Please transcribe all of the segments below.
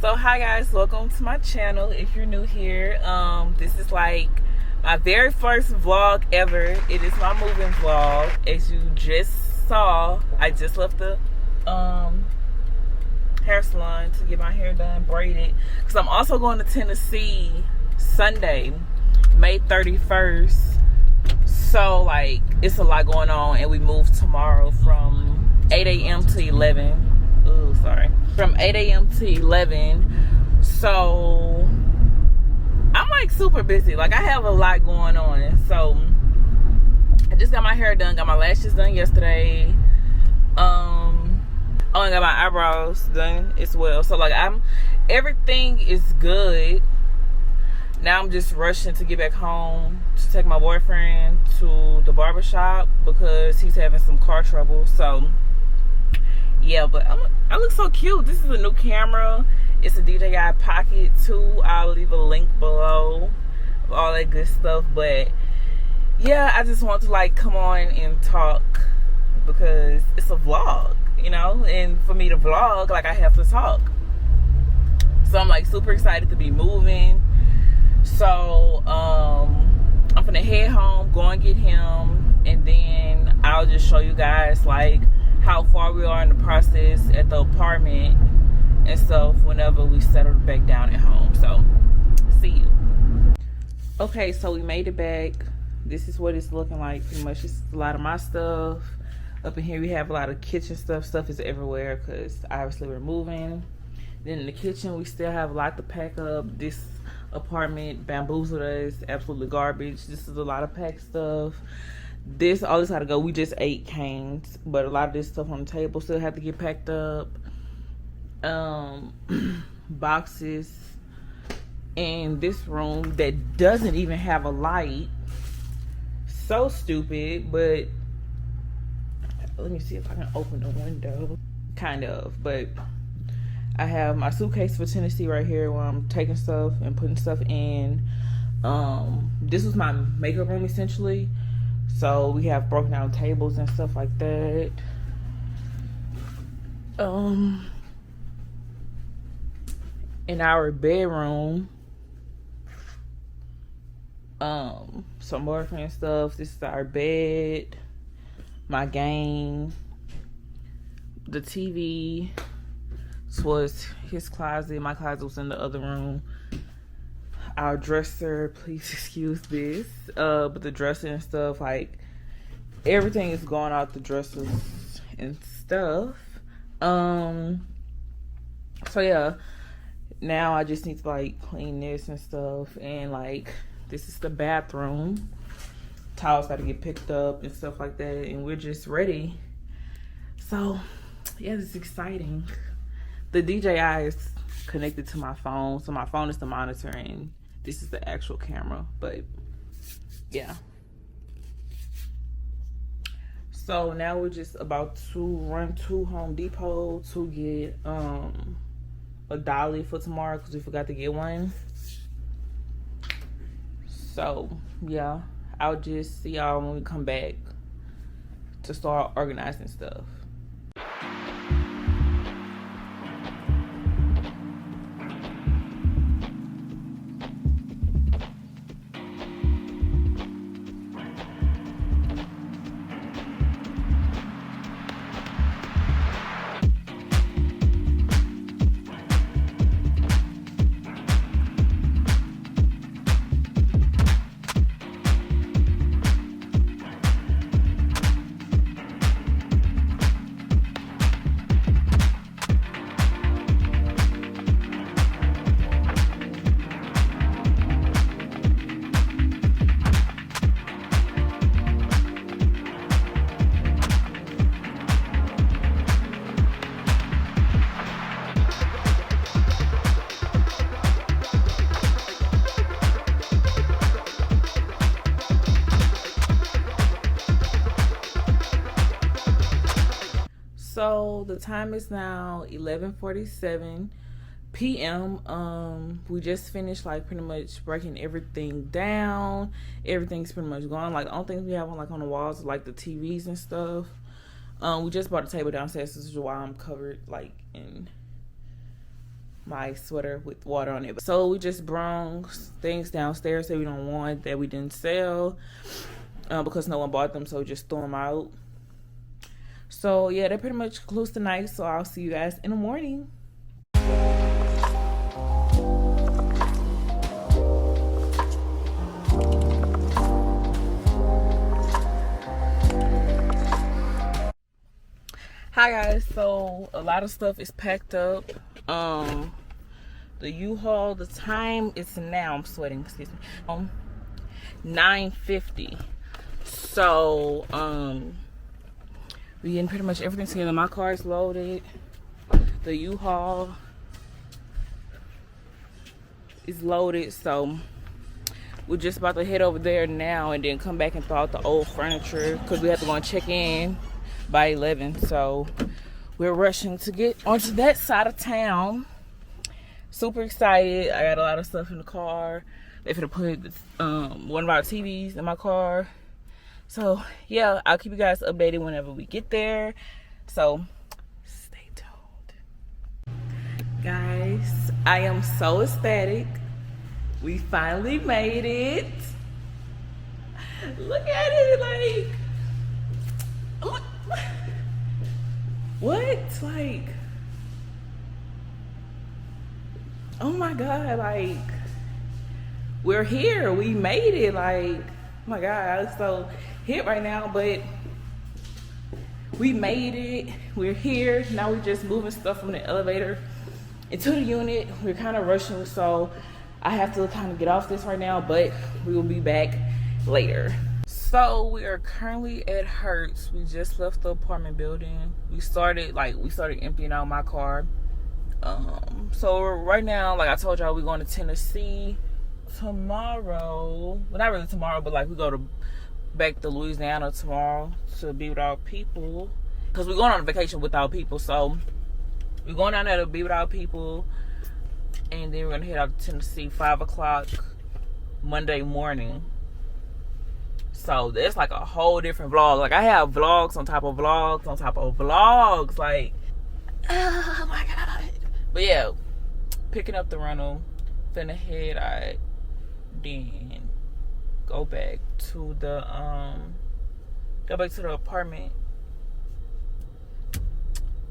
So hi guys, welcome to my channel. If you're new here, this is like my very first vlog ever. It is my moving vlog. As you just saw, I just left the hair salon to get my hair done, braided, because I'm also going to Tennessee Sunday, May 31st. So like it's a lot going on, and we move tomorrow from 8 a.m. to 11. Oh, sorry. From 8 a.m. to 11. So I'm like super busy. Like I have a lot going on. So I just got my hair done, got my lashes done yesterday. I got my eyebrows done as well. So like everything is good. Now I'm just rushing to get back home to take my boyfriend to the barbershop because he's having some car trouble. So yeah, but I look so cute. This is a new camera. It's a DJI Pocket 2. I'll leave a link below of all that good stuff. But yeah, I just want to like come on and talk because it's a vlog, you know, and for me to vlog, like I have to talk. So I'm like super excited to be moving. So I'm gonna head home, go and get him, and then I'll just show you guys like how far we are in the process at the apartment and stuff whenever we settle back down at home. So see you. Okay, so we made it back. This is what it's looking like. Pretty much it's a lot of my stuff. Up in here we have a lot of kitchen stuff. Stuff is everywhere because obviously we're moving. Then in the kitchen we still have a lot to pack up. This apartment bamboozled us, absolutely garbage. This is a lot of packed stuff. All this gotta go. We just ate canes, but a lot of this stuff on the table still have to get packed up. Boxes in this room that doesn't even have a light. So stupid. But let me see if I can open the window. Kind of, but I have my suitcase for Tennessee right here where I'm taking stuff and putting stuff in. This was my makeup room essentially. So we have broken down tables and stuff like that. In our bedroom, some boyfriend stuff. This is our bed, my game, the TV. This was his closet. My closet was in the other room. Our dresser, please excuse this, but the dresser and stuff, like everything is going out the dressers and stuff. So yeah, now I just need to like clean this and stuff, and like this is the bathroom. Towels got to get picked up and stuff like that, and we're just ready. So yeah, it's exciting. The DJI is connected to my phone, so my phone is the monitor and this is the actual camera. But yeah, so now we're just about to run to Home Depot to get a dolly for tomorrow because we forgot to get one. So yeah, I'll just see y'all when we come back to start organizing stuff. So the time is now 11:47 p.m. We just finished like pretty much breaking everything down. Everything's pretty much gone. Like the only things we have on like on the walls are like the TVs and stuff. We just bought a table downstairs, which is why I'm covered like in my sweater with water on it. So we just brung things downstairs that we don't want, that we didn't sell, because no one bought them, so we just threw them out. So yeah, that pretty much concludes the night. So I'll see you guys in the morning. Hi guys, so a lot of stuff is packed up. The U-Haul, the time is now, I'm sweating, excuse me, 9:50. So we getting pretty much everything together. My car is loaded. The U-Haul is loaded, so we're just about to head over there now and then come back and throw out the old furniture because we have to go and check in by 11. So we're rushing to get onto that side of town. Super excited. I got a lot of stuff in the car. They're gonna put one of our TVs in my car. So yeah, I'll keep you guys updated whenever we get there. So stay tuned. Guys, I am so ecstatic. We finally made it. Look at it, like, look. What? Like, oh my God, like, we're here. We made it. Like, oh my God, I'm so hit right now, but we made it. We're here. Now we're just moving stuff from the elevator into the unit. We're kind of rushing, so I have to kind of get off this right now, but we will be back later. So we are currently at Hertz. We just left the apartment building. We started emptying out my car. So right now, like I told y'all, we're going to Tennessee tomorrow. Well, not really tomorrow, but like we go back to Louisiana tomorrow to be with our people, because we're going on a vacation with our people. So we're going down there to be with our people, and then we're gonna head out to Tennessee 5 o'clock Monday morning. So it's like a whole different vlog. Like I have vlogs on top of vlogs on top of vlogs. Like, oh my God. But yeah, picking up the rental, finna head out, then go back to the apartment.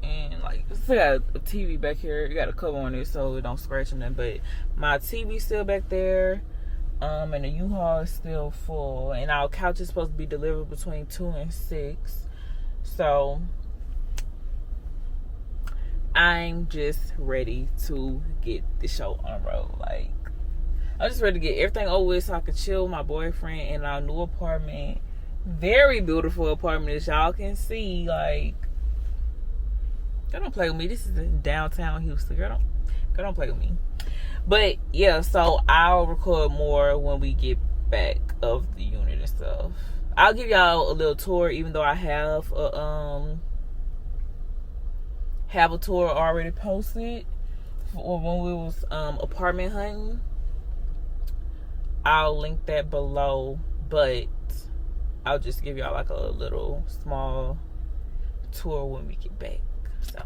And like, still got a TV back here. You got a cover on it so it don't scratch on them. But my TV's still back there. And the U-Haul is still full. And our couch is supposed to be delivered between 2 and 6. So I'm just ready to get the show on the road. Like, I'm just ready to get everything over with so I can chill with my boyfriend in our new apartment. Very beautiful apartment, as y'all can see. Like, girl, don't play with me. This is in downtown Houston. Girl, don't play with me. But yeah, so I'll record more when we get back of the unit and stuff. I'll give y'all a little tour, even though I have a tour already posted for when we was apartment hunting. I'll link that below, but I'll just give y'all like a little small tour when we get back. So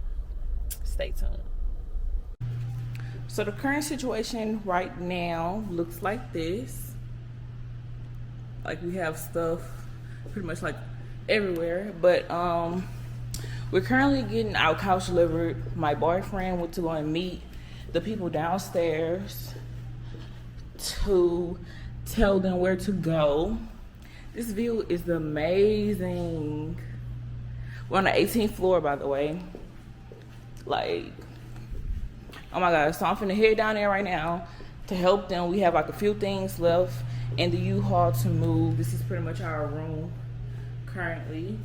stay tuned. So the current situation right now looks like this. Like, we have stuff pretty much like everywhere, but we're currently getting our couch delivered. My boyfriend went to go and meet the people downstairs to tell them where to go. This view is amazing. We're on the 18th floor, by the way. Like, oh my God. So I'm finna head down there right now to help them. We have like a few things left in the U-Haul to move. This is pretty much our room currently.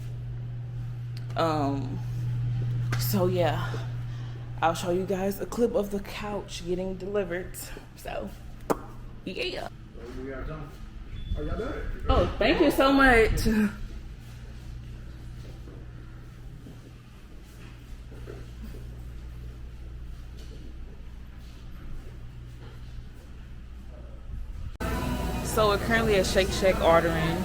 So yeah, I'll show you guys a clip of the couch getting delivered. So yeah. Oh, thank you so much. So we're currently at Shake Shack ordering.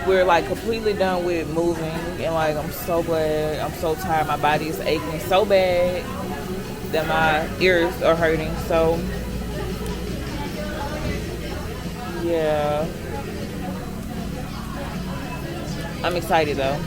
We're like completely done with moving, and like I'm so glad. I'm so tired. My body is aching so bad. that my ears are hurting. So yeah, I'm excited though.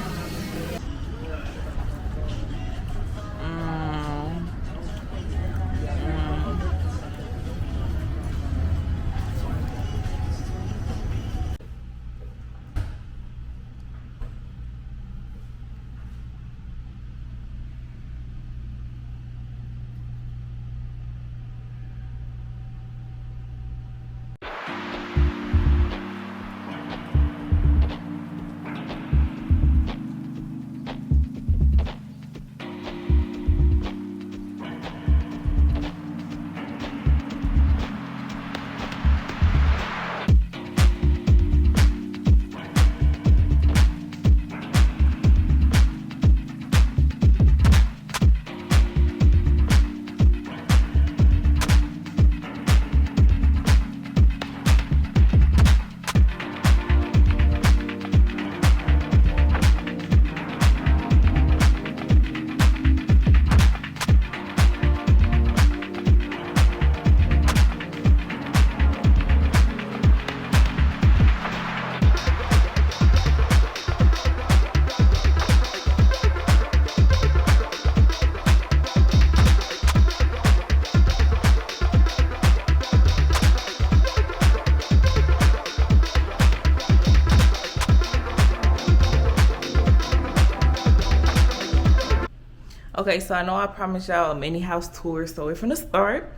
Okay, so I know I promised y'all a mini house tour, so we're gonna start.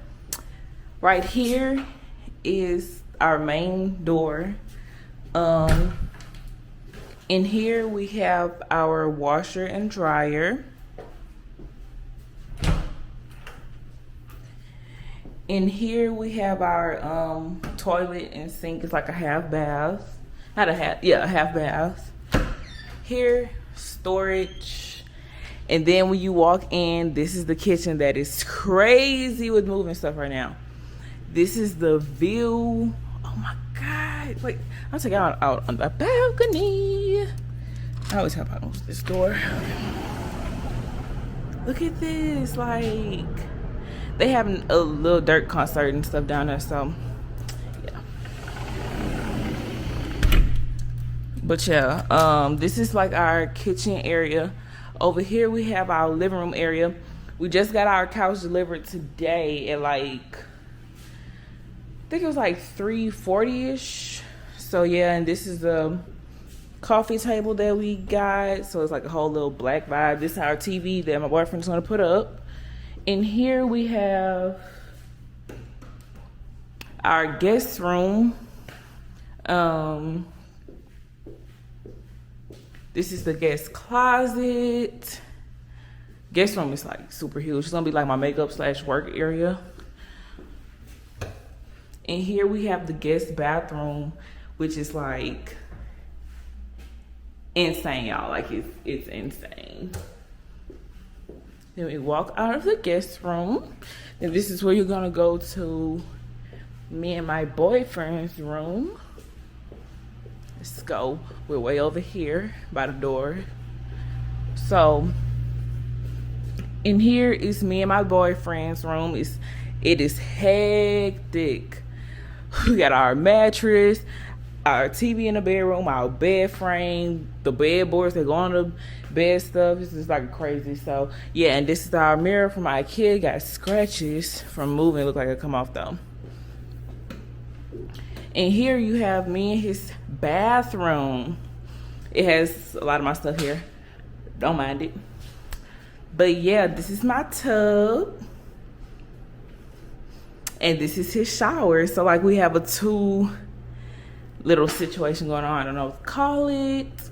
Right here is our main door. In here we have our washer and dryer. In here we have our toilet and sink. It's like a half bath. Not a half, yeah, a half bath. Here, storage. And then when you walk in, this is the kitchen that is crazy with moving stuff right now. This is the view. Oh my God. Wait, I'll take out on the balcony. I always have problems with this door. Look at this. Like, they have a little dirt concert and stuff down there. So, yeah. But yeah, this is like our kitchen area. Over here we have our living room area. We just got our couch delivered today at like, I think it was like 3:40ish. So yeah, and this is the coffee table that we got. So it's like a whole little black vibe. This is our TV that my boyfriend's gonna put up. In here we have our guest room. This is the guest closet. Guest room is like super huge. It's gonna be like my makeup / work area. And here we have the guest bathroom, which is like insane, y'all. Like it's insane. Then we walk out of the guest room. And this is where you're gonna go to me and my boyfriend's room. Let's go. We're way over here by the door. So in here is me and my boyfriend's room. It is hectic. We got our mattress, our TV in the bedroom, our bed frame, the bed boards that go on the bed stuff. This is like crazy. So yeah, and this is our mirror from IKEA. Got scratches from moving. Look like it come off though. And here you have me and his bathroom. It has a lot of my stuff here. Don't mind it. But yeah, this is my tub. And this is his shower. So like we have a two little situation going on. I don't know what to call it.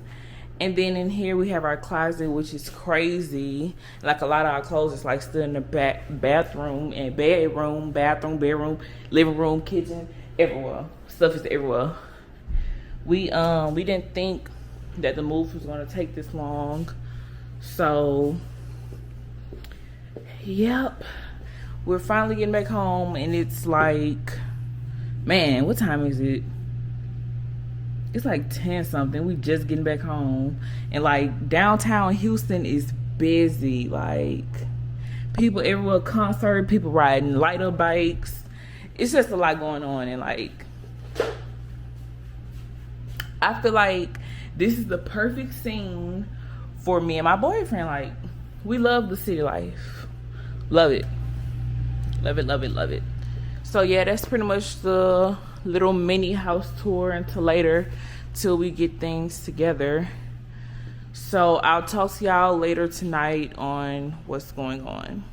And then in here we have our closet, which is crazy. Like a lot of our clothes is like still in the bathroom and bedroom, bathroom, bedroom, living room, kitchen, everywhere. Stuff is everywhere. We didn't think that the move was gonna take this long. So yep. We're finally getting back home and it's like, man, what time is it? It's like 10 something. We just getting back home. And like downtown Houston is busy. Like people everywhere, concert, people riding light up bikes. It's just a lot going on, and like I feel like this is the perfect scene for me and my boyfriend. Like, we love the city life. Love it. Love it, love it, love it. So yeah, that's pretty much the little mini house tour until later, till we get things together. So I'll talk to y'all later tonight on what's going on.